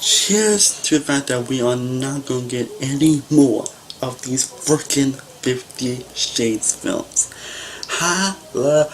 cheers to the fact that we are not going to get any more of these freaking 50 Shades films. Hallelujah!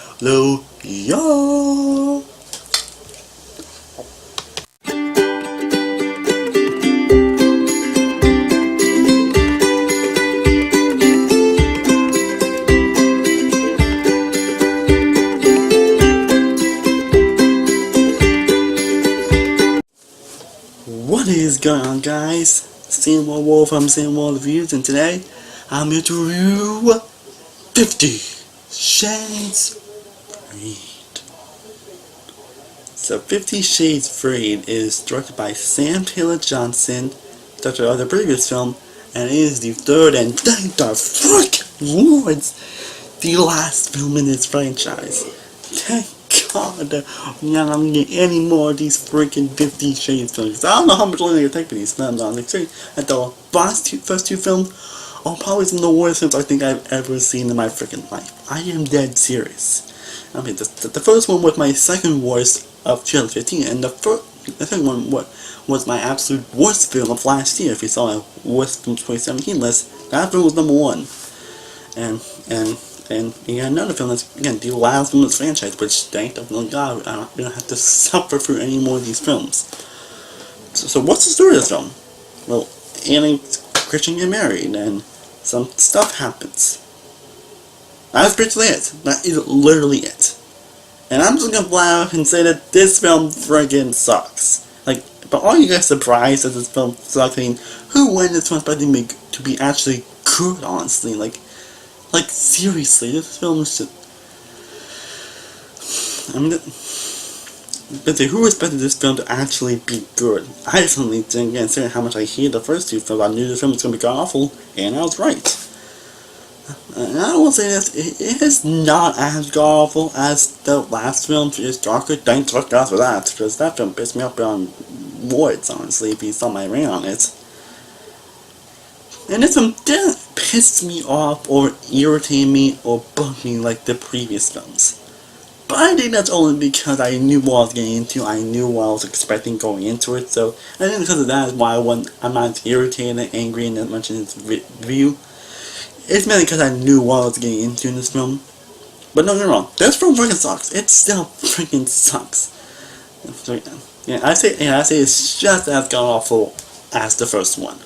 What is going on, guys? Same old Wolf from Same Old Reviews, and today I'm here to review 50 Shades Freed. So 50 Shades Freed is directed by Sam Taylor Johnson, director of the previous film, and it is the third and thank the freaking gods, the last film in this franchise. Thank God, we're not gonna get any more of these freaking 50 Shades films. I don't know how much longer it'll take for these films, honestly. At the first two films are probably some of the worst films I think I've ever seen in my freaking life. I am dead serious. I mean, the first one was my second worst of 2015, and the second one was my absolute worst film of last year. If you saw my worst from 2017 list, that film was number one. And you got another film that's, again, the last film of this franchise, which, thank the God, we don't have to suffer through any more of these films. So what's the story of this film? Well, Annie and Christian get married, and some stuff happens. That's basically it. That is literally it. And I'm just gonna fly out and say that this film friggin' sucks. Like, but are you guys surprised that this film sucks? I mean, who went this film expecting to be actually good, honestly? Like, seriously, this film is just... I mean, who expected this film to actually be good? I certainly didn't, considering how much I hated the first two films. I knew this film was going to be god-awful, and I was right. And I will say this, it is not as god-awful as the last film. It's darker. Thank God for that, because that film pissed me off beyond words, honestly, if you saw my rant on it. And this one didn't piss me off or irritate me or bug me like the previous films. But I think that's only because I knew what I was getting into, I knew what I was expecting going into it, so I think because of that is why I'm not as irritated and angry and as much in this review. It's mainly because I knew what I was getting into in this film. But don't get me wrong, this film freaking sucks. It still freaking sucks. So, yeah, I say it's just as god-awful as the first one.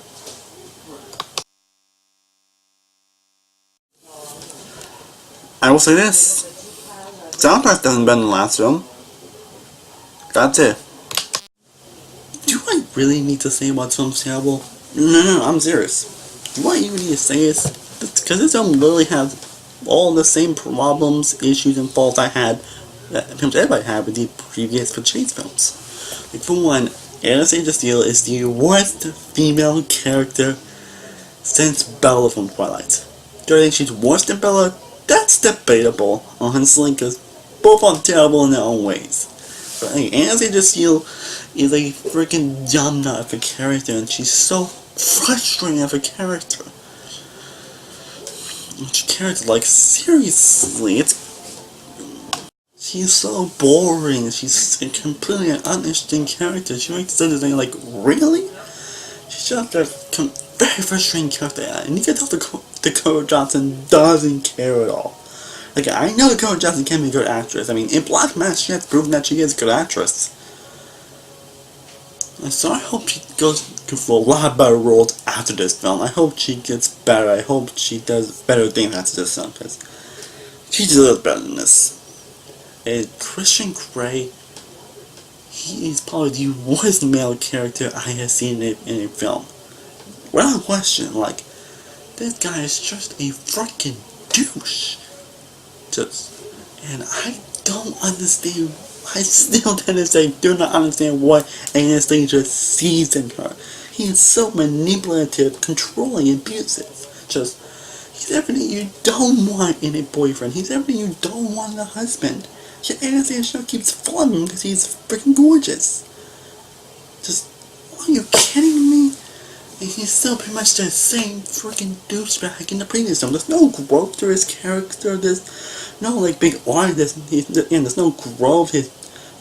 I will say this, soundtrack doesn't better than the last film. That's it. Do I really need to say why this film's terrible? No, I'm serious. Do I even need to say this? Because this film literally has all the same problems, issues, and faults I had, that everybody had with the previous Shades films. Like, for one, Anastasia Steele is the worst female character since Bella from Twilight. Do I think she's worse than Bella? That's debatable, honestly, because both are terrible in their own ways. But hey, Anastasia Steele is a freaking dumb nut of a character, and she's so frustrating of a character. Like, seriously, she's so boring. She's a completely uninteresting character. She makes something like, really? She's just a very frustrating character, and you can tell Dakota Johnson doesn't care at all. Like, I know Dakota Johnson can be a good actress. I mean, in Black Mass, she has proven that she is a good actress. So I hope she goes for a lot better roles after this film. I hope she gets better. I hope she does better things after this film, because she deserves better than this. And Christian Grey, he is probably the worst male character I have seen in a film. Without question, like, this guy is just a freaking douche. And I don't understand. I still to this day do not understand what Anastasia sees in her. He is so manipulative, controlling, abusive. He's everything you don't want in a boyfriend. He's everything you don't want in a husband. Yet Anastasia keeps falling him because he's freaking gorgeous. Are you kidding me? And he's still pretty much the same freaking douchebag in the previous film. There's no growth to his character. There's no, like, big arc. There's no growth. His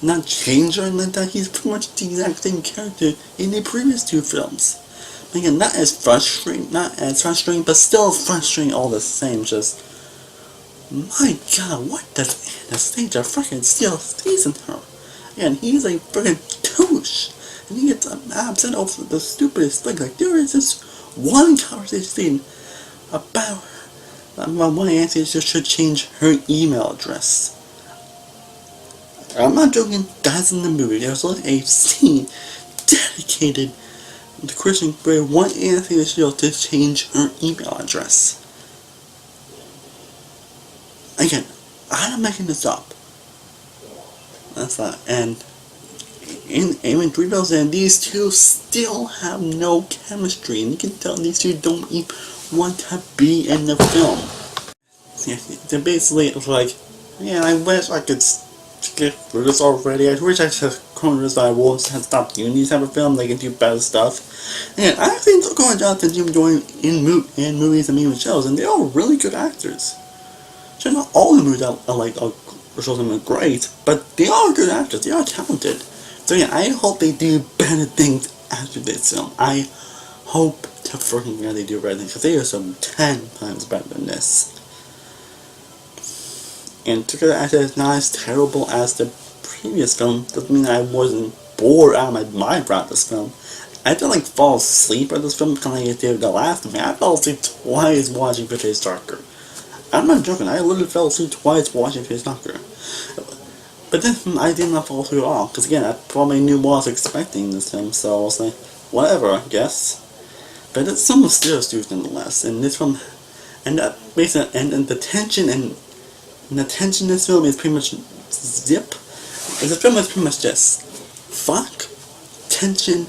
not change or anything like that. He's pretty much the exact same character in the previous two films. Again, not as frustrating, but still frustrating all the same. Just, my God, what does Anastasia freaking still sees in her? And he's a freaking douche. And he gets upset over the stupidest thing. Like, there is this one conversation about why Anastasia should change her email address. I'm not joking, guys, in the movie, there's like a scene dedicated to Christian where one Anastasia to change her email address. Again, I'm not making this up. That's not, and in 3 films, and these two still have no chemistry, and you can tell these two don't even want to be in the film. Yeah, they're basically like, yeah, I wish I could get through this already. I wish I could come to this, I won't stop doing these type of films. They can do better stuff. And I think they're going to do doing in movies and even shows, and they're all really good actors. So not all the movies shows them are great, but they are good actors. They are talented. So yeah, I hope they do better things after this film. I hope to freaking God they do better things, because they are some 10 times better than this. And to get the actor is not as terrible as the previous film doesn't mean I wasn't bored out of my mind about this film. I didn't fall asleep at this film kind of like I did the last one. I fell asleep twice watching Pitch Darker. I'm not joking, I literally fell asleep twice watching Pitch Darker. But then I did not fall asleep at all, because again, I probably knew what I was expecting in this film, so I was like, whatever, I guess. But it's some mysterious dude nonetheless, and this film, and that basically, and the tension and the tension in this film is pretty much zip. This film is pretty much just fuck, tension,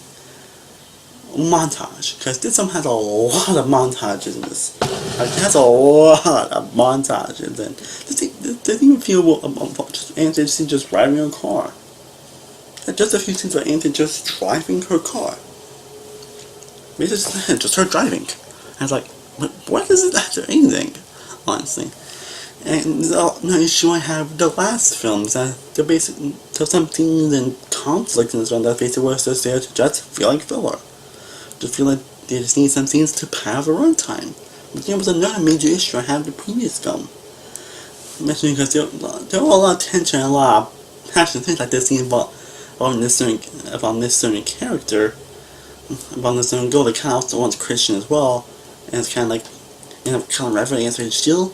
montage, because this film has a lot of montages in this. Like, it has a lot of montages, and doesn't even feel Anthony just driving her car. Just a few scenes where Anthony just driving her car. It's just her driving. And it's like, what is it after anything? Honestly. And no issue I have with the last films, that they're basically, there's some themes and conflicts in this one that basically was just there to just feel like filler. Just feel like they just need some scenes to have a runtime. But there was another major issue I had with the previous film. Especially because there were a lot of tension and a lot of passion things like this scene about this certain character, about this certain girl that kind of also wants Christian as well, and it's kind of like, kind of referencing against her still.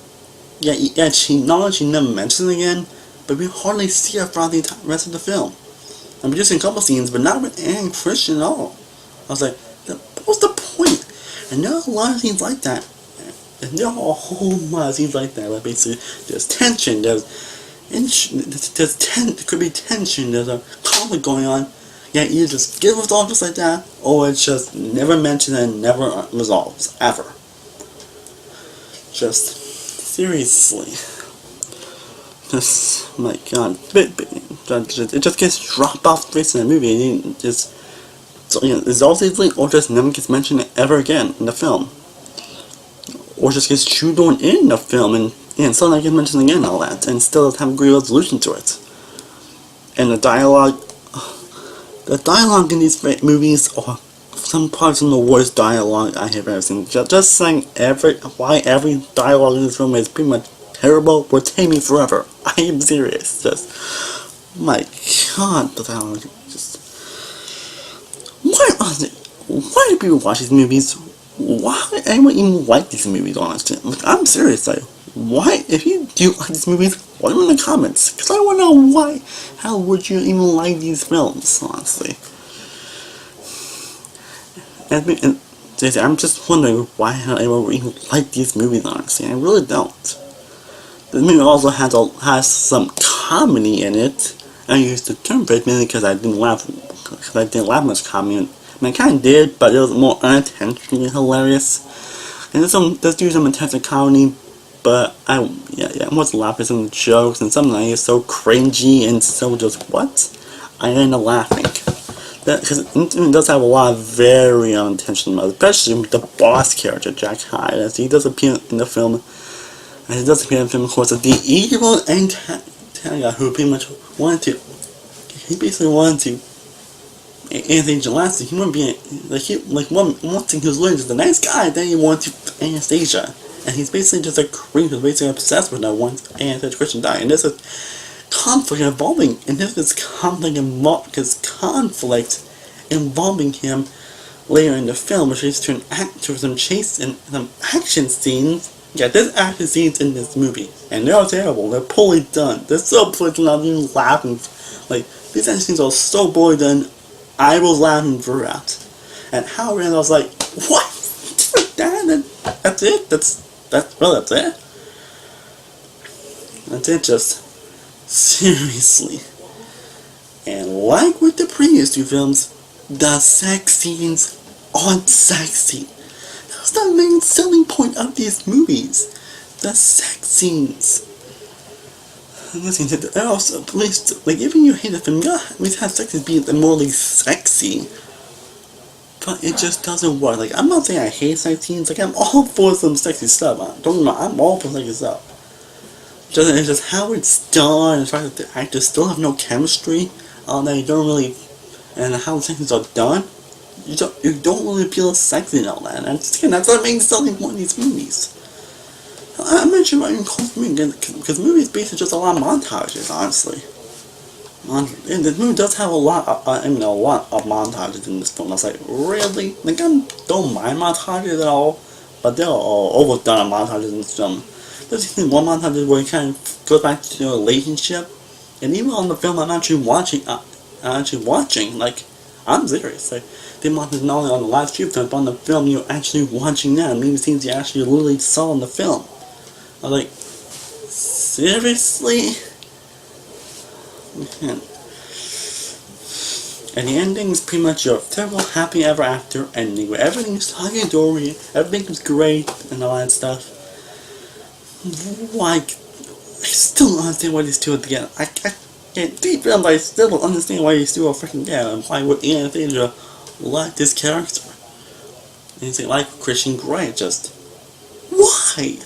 Yeah, she never mentions it again, but we hardly see her throughout the rest of the film. I'm just in a couple scenes, but not with Anne and Christian at all. I was like, what's the point? And there are a lot of scenes like that. And there are a whole lot of scenes like that. Like basically, there's tension, there could be tension, there's a conflict going on. Yeah, either just get resolved just like that, or it's just never mentioned and never resolves, ever. Just, seriously. Just, my God. It just gets dropped off face in the movie, and it just, so, resolves easily, or just never gets mentioned ever again in the film. Or just gets chewed on in the film, and still not get mentioned again and all that, and still doesn't have a great resolution to it. And the dialogue in these movies are some of the worst dialogue I have ever seen. Just saying why every dialogue in this film is pretty much terrible will take me forever. I am serious. Just, my God, the dialogue just. Why do people watch these movies? Why would anyone even like these movies, honestly? I'm serious, like, why, if you do like these movies, let me know in the comments, because I want to know why, how would you even like these films, honestly? And I'm just wondering why anyone would even like these movies, honestly. I really don't. The movie also has some comedy in it. I used the term for it mainly because I didn't laugh much comedy. I mean, I kind of did, but it was more unintentionally hilarious. And there's do some intense comedy, but I was laughing at some of the jokes, and some of them is so cringy and so just what? I ended up laughing. Because it does have a lot of very unintentional moments, especially with the boss character, Jack Hyde, as he does appear in the film. And he does appear in the film, of course, as the evil antagonist who pretty much wanted to he basically wanted to. Anthony Lassie, he wouldn't be one thing he was learning is a nice guy. Then he wanted to Anastasia, and he's basically just a creep who's basically obsessed with her once Anastasia Christian died. And this is conflict involving, and this is conflict involving him later in the film, which leads to some chase and some action scenes. Yeah, there's action scenes in this movie, and they're terrible. They're poorly done. They're so poorly done. I'm even laughing. Like, these action scenes are so poorly done. I was laughing throughout. And how I was like, what? That's it? That's it? That's it, just seriously. And like with the previous two films, the sex scenes aren't sexy. That's the main selling point of these movies. The sex scenes. And also, at least, like, even you hate the film, you at least have sex scenes be morally sexy. But it just doesn't work. Like, I'm not saying I hate sex scenes. Like, I'm all for some sexy stuff. Don't get me wrong, I'm all for sexy stuff. It's just how it's done, the fact that the actors still have no chemistry, that you don't really, and how the sex scenes are done, you don't really feel sexy and all that. And that's the main selling point of these movies. I mentioned about because movies basically just a lot of montages, honestly. And the movie does have a lot of montages in this film. I was like, really? Like, I don't mind montages at all, but they're all overdone montages in this film. There's one montage where it kind of goes back to a relationship, and even on the film I'm actually watching, like, I'm serious. Like, they montage not only on the last few films, but on the film you're actually watching now, maybe scenes you actually literally saw in the film. I was like, seriously? Man. And the ending is pretty much your typical happy ever after ending, where everything's hunky-dory, everything's great, and all that stuff. Like, I still don't understand why these two are together. I can't deep down, but I still don't understand why these two are freaking together, and why would Anastasia like this character? And they like Christian Grey, just, why?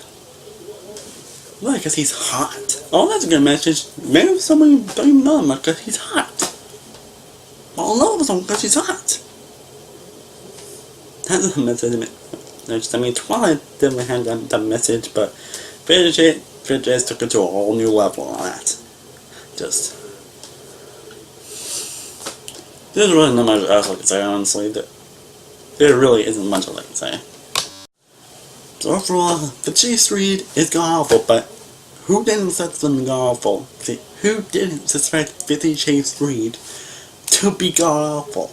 Why? Because he's hot. Oh, that's a good message. Maybe somebody don't even know him because he's hot. I'll know him because he's hot. That's a message. I mean, Twilight definitely had that message, but Fidget took it to a whole new level on that. Just. There's really not much else I can say, honestly. There really isn't much I can say. So overall, the chase read is god-awful, but who didn't suspect them god-awful? See, who didn't suspect 50 Chase Reed to be god-awful?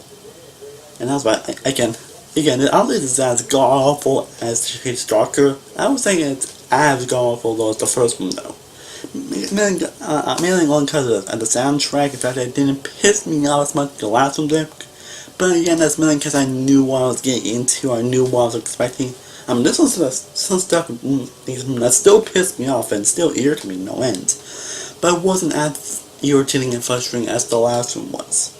And that's why, again, I don't think it's as god-awful as Chase Stalker. I would say it's as god-awful as the first one, though. Mainly only because of the soundtrack, the fact that it didn't piss me off as much as the last one did. But again, that's mainly because I knew what I was getting into, I knew what I was expecting. I mean, this was some stuff that still pissed me off and still irritated me no end. But it wasn't as irritating and frustrating as the last one was.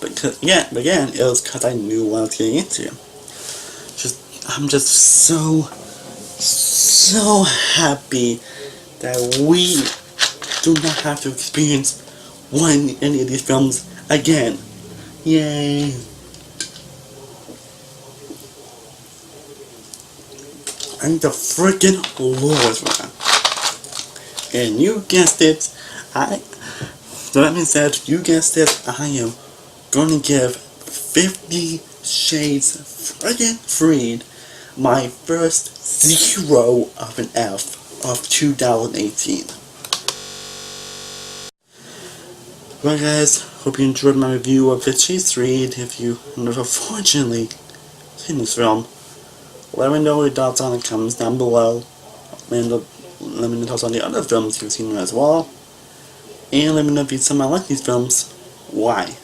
But again, it was because I knew what I was getting into. I'm just so happy that we do not have to experience any of these films again. Yay. Thank the freaking Lord, man. And you guessed it, so that means that you guessed it, I am going to give 50 Shades Freaking Freed my first 0 of an F of 2018. Well guys, hope you enjoyed my review of 50 Shades Freed. If you have unfortunately seen this film, let me know your thoughts on the comments down below. Let me know your thoughts on the other films you've seen as well. And let me know if you somehow like these films, why.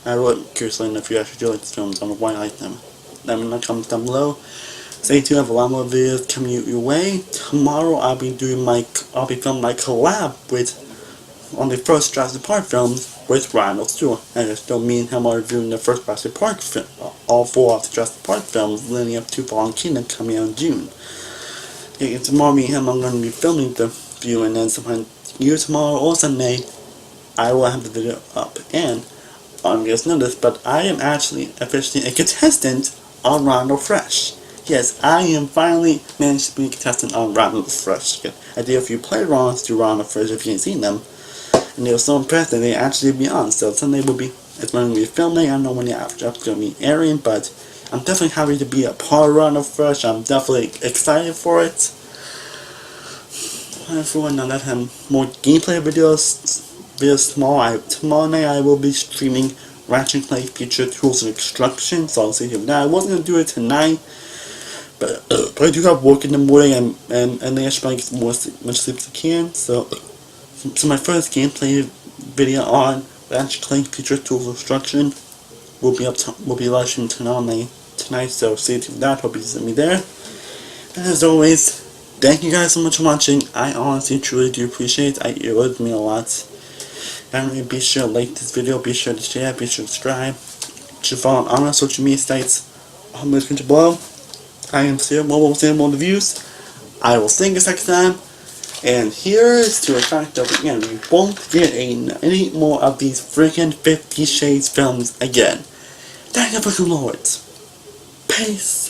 I really curiously know if you actually do like these films and why I like them. Let me know in the comments down below. Stay tuned, I have a lot more videos coming your way. Tomorrow I'll be filming my collab on the first Jurassic Park films with Ronald Stewart. And it's still me and him are reviewing the first Jurassic Park film, all 4 of the Jurassic Park films leading up to Fallen Kingdom coming out in June. And tomorrow me and him are going to be filming the review, and then sometime either tomorrow or Sunday I will have the video up. And you guys know this, but I am actually officially a contestant on Ronald Fresh. Yes, I am finally managed to be a contestant on Ronald Fresh. I did a few play runs to Ronald Fresh if you haven't seen them, and they were so impressed that they actually be on. So Sunday will be, it's going to be filming. I don't know when the episode's going to be airing, but I'm definitely happy to be a part of Ronald Fresh. I'm definitely excited for it. Everyone now that have more gameplay videos tomorrow night I will be streaming Ratchet & Clank Future Tools of Extraction, so I'll see you now. I wasn't going to do it tonight, but I do have work in the morning, and I should get much sleep as I can, so my first gameplay video on Ratchet & Clank Future Tools of Extraction will be live streamed tonight, so stay tuned for that. Hope you see me there. And as always, thank you guys so much for watching. I honestly truly do appreciate it. It would mean a lot. And be sure to like this video, be sure to share, be sure to subscribe. To follow on our social media sites on the description below. I am THANK I will see you next time. And here's to a fact that again, we won't get any more of these freaking 50 Shades films again. Thank the freaking Lords. Peace.